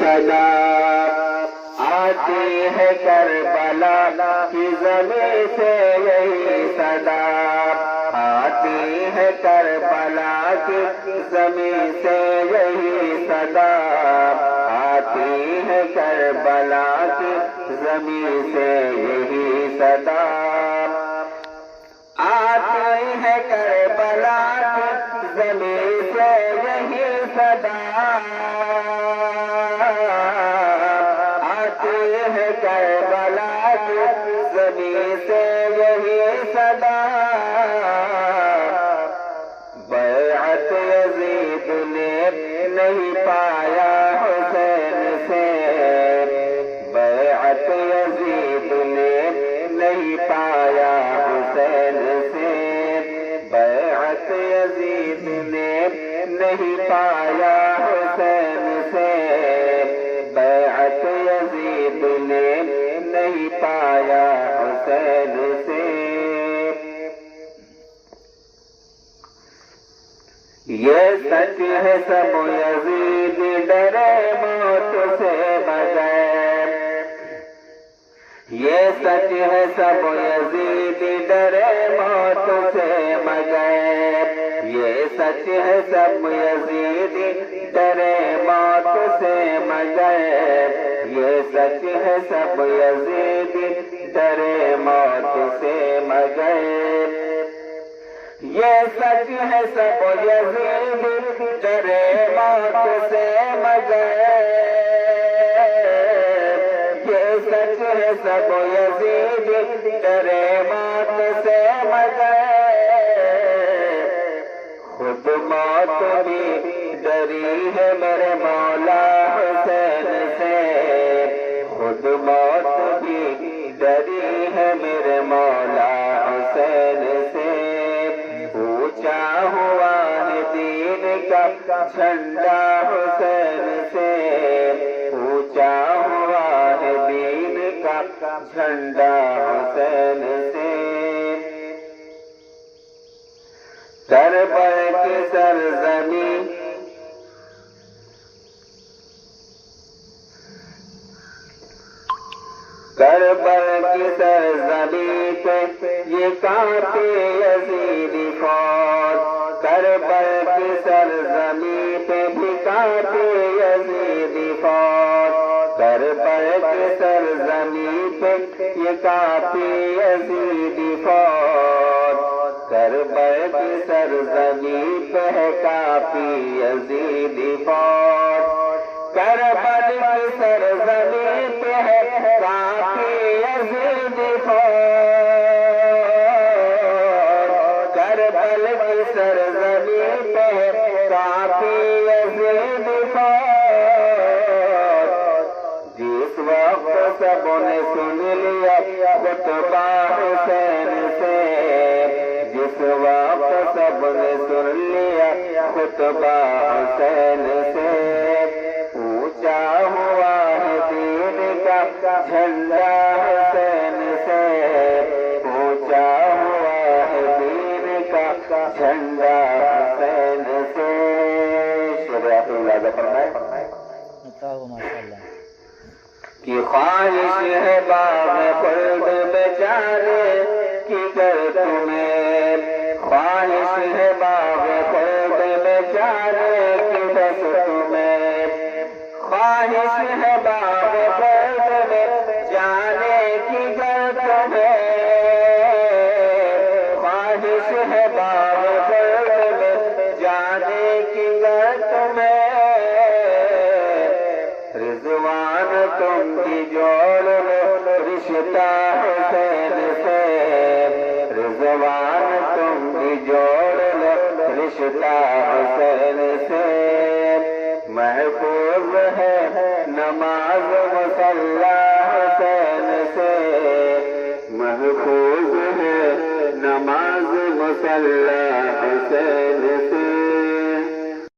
صدا آتی ہے کربلا کی زمین سے یہی صدا آتی ہے کربلا کی زمین سے یہی صدا آتی ہے کربلا کی زمین سے یہی صدا آتی ہے کربلا کی زمین سے یہی صدا آتی ہے کربلا کی زمین سے یہی صدا بیعت یزید نے نہیں پایا حسین سے بیعت یزید نے نہیں پایا حسین سے بیعت یزید نے نہیں پایا حسین سے بیعت یزید نے نہیں پایا حسین سے یہ سچ ہے سب یزید ڈرے موت سے بغیر یہ سچ ہے سب یزید ڈرے موت سے مگر یہ سچ ہے سب یزید ڈرے موت سے مگر یہ سچ ہے سب یزید ڈرے موت سے مگر یہ سچ ہے سب یزید ڈرے موت سے مگر یہ سچ ہے سب یزید ڈرے موت سے مگر خود موت بھی ڈری ہے میرے مولا حسین سے خود موت بھی ڈری ہے میرے مولا حسین سے اونچا ہوا ہے دین کا جھنڈا حسین سے اونچا ہوا ہے دین کا جھنڈا حسین سے کربلا کی سرزمین کربلا کی سرزمین پہ یہ کانپے یزیدی فوج کربلا کی سرزمین پہ بھی کانپے یزیدی فوج کربلا کی سرزمین پہ یہ کانپے یزیدی فوج کربلا کی سرزمین پہ کانپی یزیدی فوج کربلا کی سرزمین پہ کانپی یزیدی فوج کربلا کی سرزمین پہ کانپی یزیدی فوج جس وقت سب نے سن لیا خطبہ حسین سے جس وقت سب نے سن لیا خطبہ حسین سے اونچا ہوا ہے دین کا جھنڈا حسین سے اونچا ہوا ہے دین کا جھنڈا حسین سے شریعت اللہ فرمائے کہ خواہش ہے باغ خلد میں جانے کی گر تمہیں خواہش ہے باغ خلد میں جانے کی بس تمہیں خواہش ہے باغ خلد میں جانے کی گر تمہیں خواہش ہے باغ خلد میں جانے کی گر تمہیں رضوان تم کی جوڑ لو رشتہ حسین سے رضوان تم کی جوڑ لو رشتہ حسین سے محفوظ ہے نماز مصلی حسین سے محفوظ ہے نماز مصلی حسین سے